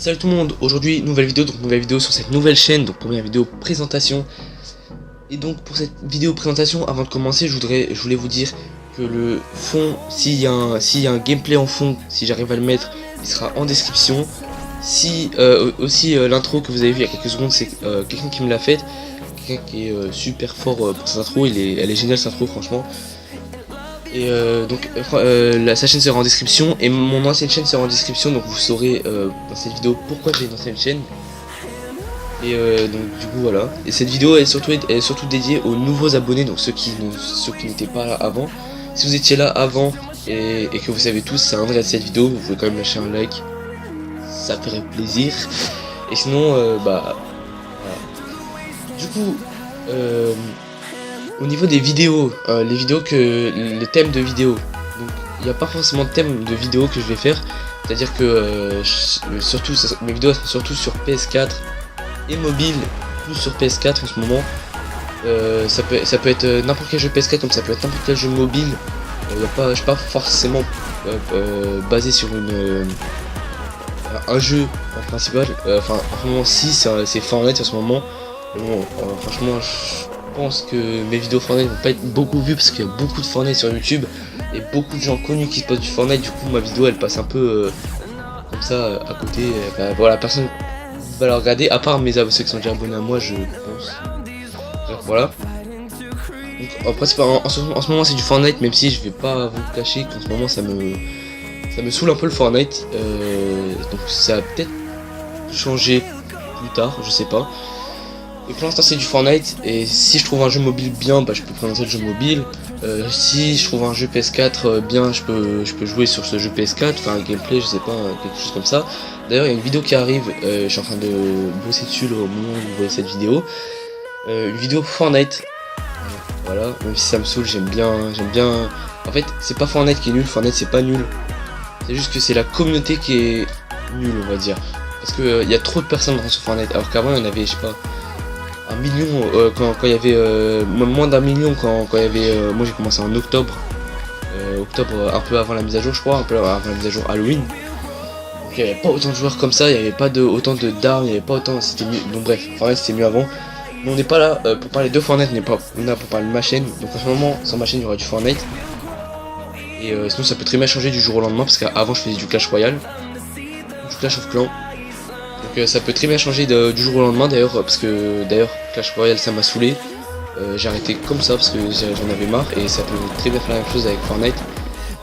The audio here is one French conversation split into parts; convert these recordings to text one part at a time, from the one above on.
Salut tout le monde, aujourd'hui nouvelle vidéo sur cette nouvelle chaîne, donc première vidéo présentation. Et donc pour cette vidéo présentation, avant de commencer, je voulais vous dire que le fond, s'il y a un gameplay en fond, si j'arrive à le mettre, il sera en description. Si aussi l'intro que vous avez vu il y a quelques secondes, c'est quelqu'un qui me l'a faite, quelqu'un qui est super fort pour cette intro, elle est géniale cette intro franchement. Et sa chaîne sera en description et mon ancienne chaîne sera en description, donc vous saurez dans cette vidéo pourquoi j'ai une ancienne chaîne. Et donc du coup voilà. Et cette vidéo est surtout dédiée aux nouveaux abonnés, donc ceux qui n'étaient pas là avant. Si vous étiez là avant et que vous savez tous, c'est un vrai de cette vidéo, vous pouvez quand même lâcher un like, ça ferait plaisir. Et sinon voilà. Du coup au niveau des vidéos, les thèmes de vidéos, donc il n'y a pas forcément de thème de vidéo que je vais faire, c'est-à-dire que mes vidéos sont surtout sur PS4 et mobile, plus sur PS4 en ce moment. Ça peut être n'importe quel jeu PS4 comme ça peut être n'importe quel jeu mobile. Je suis pas forcément basé sur un jeu en principal. Enfin en ce moment si c'est Fortnite en ce moment. Bon, franchement je pense que mes vidéos Fortnite vont pas être beaucoup vues parce qu'il y a beaucoup de Fortnite sur YouTube et beaucoup de gens connus qui se posent du Fortnite. Du coup ma vidéo elle passe un peu comme ça à côté. Voilà, personne va la regarder à part ceux qui sont déjà abonnés à moi, je pense. Bref, voilà. Donc, en principe en ce moment c'est du Fortnite, même si je vais pas vous cacher qu'en ce moment ça me saoule un peu le Fortnite. Donc ça va peut-être changer plus tard, je sais pas. Et pour l'instant c'est du Fortnite, et si je trouve un jeu mobile bien, je peux présenter le jeu mobile. Si je trouve un jeu PS4 bien, je peux jouer sur ce jeu PS4, faire un gameplay, je sais pas, quelque chose comme ça. D'ailleurs il y a une vidéo qui arrive, je suis en train de bosser dessus au moment où vous voyez cette vidéo. Une vidéo Fortnite. Voilà, même si ça me saoule, j'aime bien. En fait c'est pas Fortnite qui est nul, Fortnite c'est pas nul. C'est juste que c'est la communauté qui est nulle, on va dire. Parce que il y a trop de personnes sur Fortnite, alors qu'avant il y en avait, je sais pas, 1 million quand il y avait moins d'1 million quand il y avait moi j'ai commencé en octobre un peu avant la mise à jour, je crois, un peu avant la mise à jour Halloween. Donc il n'y avait pas autant de joueurs comme ça, il n'y avait pas autant d'armes, il n'y avait pas autant, c'était mieux. Donc bref, Fortnite c'était mieux avant. Mais on n'est pas là pour parler de Fortnite, on est là pour parler de ma chaîne. Donc en ce moment sur ma chaîne il y aura du Fortnite. Et sinon ça peut très bien changer du jour au lendemain, parce qu'avant je faisais du Clash Royale, du Clash of Clans. Donc ça peut très bien changer du jour au lendemain d'ailleurs, parce que Clash Royale ça m'a saoulé. J'ai arrêté comme ça parce que j'en avais marre, et ça peut très bien faire la même chose avec Fortnite.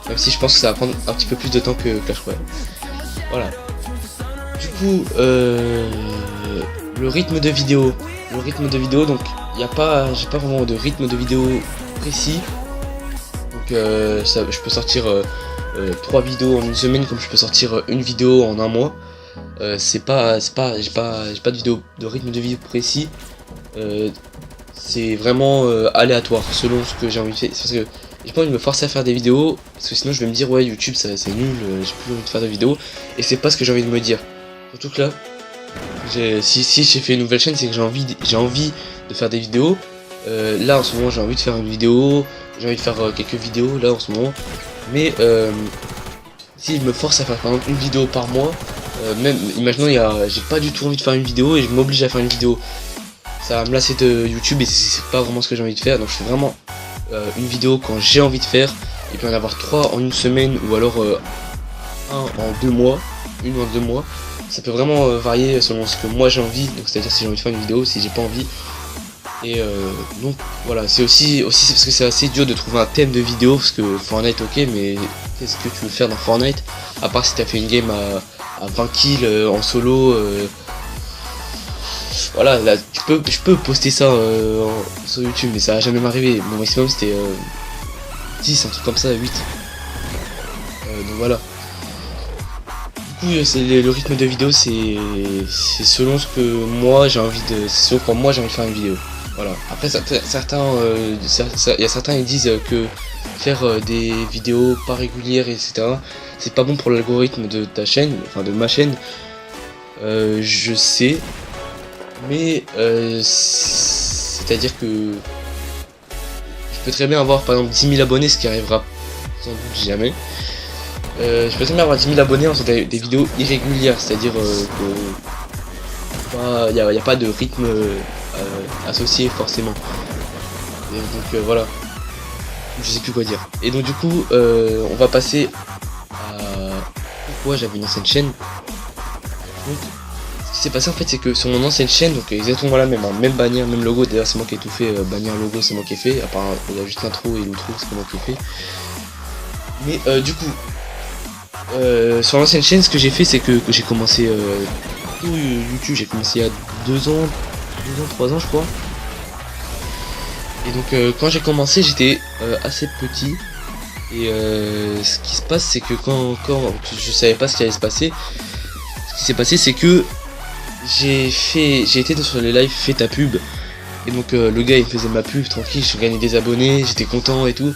Même si je pense que ça va prendre un petit peu plus de temps que Clash Royale. Voilà. Du coup le rythme de vidéo. Donc j'ai pas vraiment de rythme de vidéo précis. Donc je peux sortir 3 vidéos en une semaine, comme je peux sortir une vidéo en un mois. J'ai pas de vidéo de rythme de vidéo précis. C'est vraiment aléatoire selon ce que j'ai envie de faire. Parce que j'ai pas envie de me forcer à faire des vidéos, parce que sinon je vais me dire ouais YouTube c'est nul, j'ai plus envie de faire de vidéos, et c'est pas ce que j'ai envie de me dire. Surtout que là, si j'ai fait une nouvelle chaîne, c'est que j'ai envie de faire des vidéos. Là en ce moment j'ai envie de faire une vidéo, j'ai envie de faire quelques vidéos là en ce moment. Mais si je me force à faire par exemple une vidéo par mois, même imaginons j'ai pas du tout envie de faire une vidéo et je m'oblige à faire une vidéo, ça va me lasser de YouTube, et c'est pas vraiment ce que j'ai envie de faire. Donc je fais vraiment une vidéo quand j'ai envie de faire, et puis en avoir 3 en une semaine, ou alors une en 2 mois. Ça peut vraiment varier selon ce que moi j'ai envie, donc c'est à dire si j'ai envie de faire une vidéo, si j'ai pas envie. Et donc voilà, c'est aussi parce que c'est assez dur de trouver un thème de vidéo, parce que Fortnite ok, mais qu'est-ce que tu veux faire dans Fortnite à part si t'as fait une game à 20 kills en solo. Voilà, là je peux poster ça sur YouTube, mais ça va jamais m'arriver. Mon maximum c'était 10, un truc comme ça, 8. Donc voilà. Du coup le rythme de vidéo c'est selon ce que moi j'ai envie de. C'est selon quand moi j'ai envie de faire une vidéo. Voilà. Après il y a certains qui disent que faire des vidéos pas régulières, etc., c'est pas bon pour l'algorithme de ta chaîne, enfin de ma chaîne. Je sais, mais c'est à dire que je peux très bien avoir par exemple 10 000 abonnés, ce qui arrivera sans doute jamais. je peux jamais avoir 10 000 abonnés en faisant des vidéos irrégulières, c'est-à-dire il n'y a pas de rythme associé forcément. Et donc voilà, je sais plus quoi dire. Et donc du coup, on va passer à pourquoi j'avais une ancienne chaîne. Donc, ce qui s'est passé en fait, c'est que sur mon ancienne chaîne, donc exactement la même, hein, même bannière, même logo. D'ailleurs, c'est moi qui ai tout fait. Bannière, logo, c'est moi qui ai fait. À part, il y a juste l'intro et l'outro, c'est moi qui ai fait. Mais du coup, sur l'ancienne chaîne, ce que j'ai fait, c'est que j'ai commencé tout YouTube. J'ai commencé il y a 2 ans, 3 ans, je crois. Et donc, quand j'ai commencé, j'étais assez petit. Et ce qui se passe, c'est que quand je savais pas ce qui allait se passer, ce qui s'est passé, c'est que j'ai été sur les lives fait ta pub. Et donc le gars il faisait ma pub tranquille, je gagnais des abonnés, j'étais content et tout.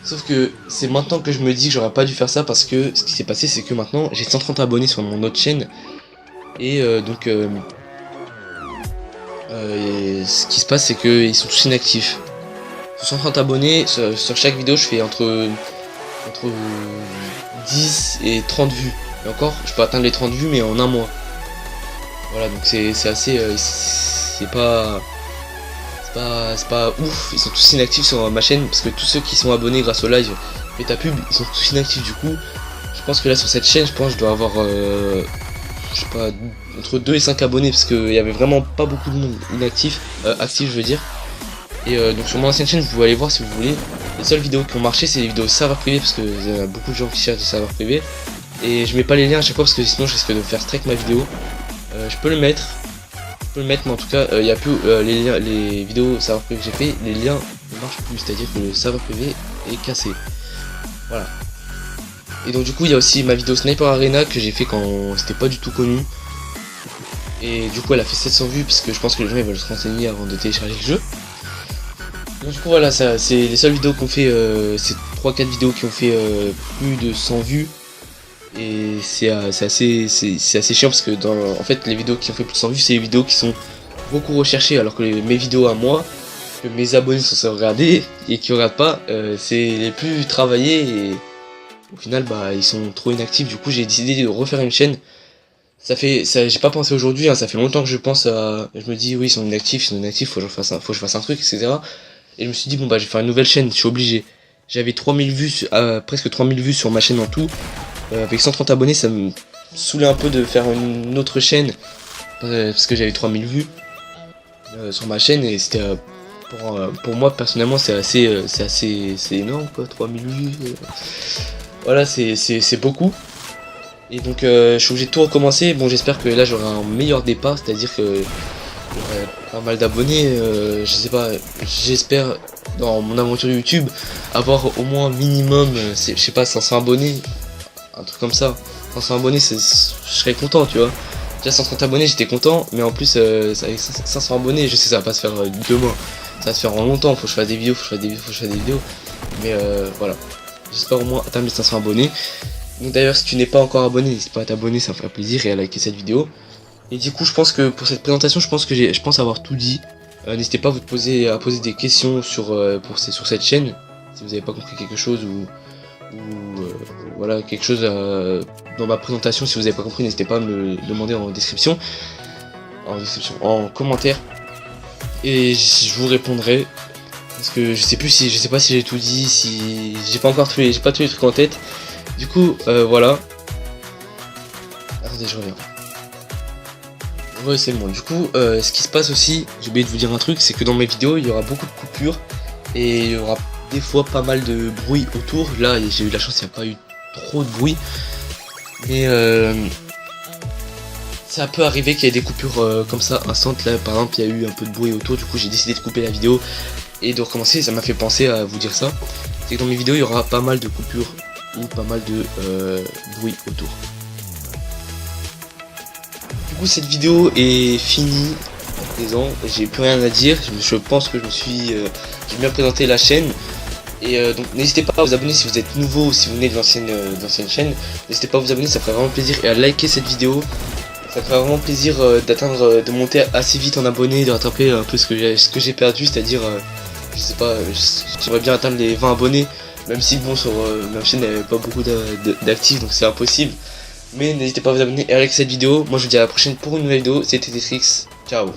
Sauf que c'est maintenant que je me dis que j'aurais pas dû faire ça, parce que ce qui s'est passé, c'est que maintenant j'ai 130 abonnés sur mon autre chaîne. Et ce qui se passe, c'est qu'ils sont tous inactifs. Sur 130 abonnés, sur chaque vidéo je fais entre 10 et 30 vues. Et encore, je peux atteindre les 30 vues mais en un mois. Voilà, donc c'est assez, c'est pas ouf. Ils sont tous inactifs sur ma chaîne, parce que tous ceux qui sont abonnés grâce au live et ta pub, ils sont tous inactifs. Du coup, je pense que là sur cette chaîne, je pense que je dois avoir je sais pas, entre 2 et 5 abonnés, parce qu'il y avait vraiment pas beaucoup de monde inactif, actif je veux dire. Et donc sur mon ancienne chaîne, vous pouvez aller voir si vous voulez. Les seules vidéos qui ont marché, c'est les vidéos serveur privé, parce que il y a beaucoup de gens qui cherchent des serveurs privés. Et je mets pas les liens à chaque fois, parce que sinon je risque de faire strike ma vidéo. Je peux le mettre, mais en tout cas il n'y a plus les vidéos serveur privé que j'ai fait, les liens ne marchent plus, c'est à dire que le serveur privé est cassé. Voilà. Et donc du coup il y a aussi ma vidéo Sniper Arena que j'ai fait quand c'était pas du tout connu. Et du coup elle a fait 700 vues, parce que je pense que les gens ils veulent se renseigner avant de télécharger le jeu. Donc du coup voilà, ça c'est les seules vidéos qu'on fait, c'est 3-4 vidéos qui ont fait plus de 100 vues. Et c'est assez chiant, parce que en fait les vidéos qui ont fait plus de 100 vues, c'est les vidéos qui sont beaucoup recherchées, alors que mes vidéos à moi, que mes abonnés sont censés regarder et qui regardent pas, c'est les plus travaillées, et au final bah ils sont trop inactifs. Du coup j'ai décidé de refaire une chaîne. J'ai pas pensé aujourd'hui, hein, ça fait longtemps que je pense à, je me dis oui ils sont inactifs, faut que je fasse un truc, etc. Et je me suis dit bon bah je vais faire une nouvelle chaîne, je suis obligé. J'avais 3000 vues, presque 3000 vues sur ma chaîne en tout. Avec 130 abonnés, ça me saoulait un peu de faire une autre chaîne, parce que j'avais 3000 vues sur ma chaîne, et c'était pour moi personnellement c'est énorme quoi, 3000 vues. Voilà, c'est beaucoup. Et donc je suis obligé de tout recommencer. Bon, j'espère que là j'aurai un meilleur départ, c'est-à-dire que j'aurai pas mal d'abonnés, je sais pas, j'espère dans mon aventure YouTube avoir au moins minimum, je sais pas, 500 abonnés. Un truc comme ça, 500 abonnés, je serais content, tu vois. Déjà 130 abonnés, j'étais content, mais en plus avec 500 abonnés, je sais ça va pas se faire demain, ça va se faire en longtemps, faut que je fasse des vidéos, mais voilà, j'espère au moins atteindre les 500 abonnés. Donc d'ailleurs, si tu n'es pas encore abonné, n'hésite pas à t'abonner, ça me ferait plaisir, et à liker cette vidéo. Et du coup, je pense que pour cette présentation, je pense avoir tout dit. N'hésitez pas à poser des questions sur cette chaîne, si vous n'avez pas compris quelque chose, ou voilà, quelque chose dans ma présentation. Si vous n'avez pas compris, n'hésitez pas à me le demander en description, en commentaire, et je vous répondrai, parce que je sais pas si j'ai tout dit, si j'ai pas tous les trucs en tête. Du coup voilà, attendez, je reviens. Ouais, c'est bon. Du coup ce qui se passe aussi, j'ai oublié de vous dire un truc, c'est que dans mes vidéos il y aura beaucoup de coupures, et il y aura des fois pas mal de bruit autour. Là j'ai eu la chance, il n'y a pas eu trop de bruit, mais ça peut arriver qu'il y ait des coupures comme ça instantes. Là par exemple il y a eu un peu de bruit autour, du coup j'ai décidé de couper la vidéo et de recommencer. Ça m'a fait penser à vous dire ça, c'est que dans mes vidéos il y aura pas mal de coupures ou pas mal de bruit autour. Du coup cette vidéo est finie à présent, j'ai plus rien à dire. Je pense que j'ai bien présenté la chaîne. Et donc n'hésitez pas à vous abonner si vous êtes nouveau, ou si vous venez de l'ancienne chaîne. N'hésitez pas à vous abonner, ça ferait vraiment plaisir, et à liker cette vidéo. Ça ferait vraiment plaisir de monter assez vite en abonnés, de rattraper un peu ce que j'ai perdu, c'est-à-dire je sais pas, j'aimerais bien atteindre les 20 abonnés. même si bon sur ma chaîne il n'y avait pas beaucoup d'actifs, donc c'est impossible. Mais n'hésitez pas à vous abonner et à liker cette vidéo. Moi je vous dis à la prochaine pour une nouvelle vidéo. C'était Tetrix, ciao.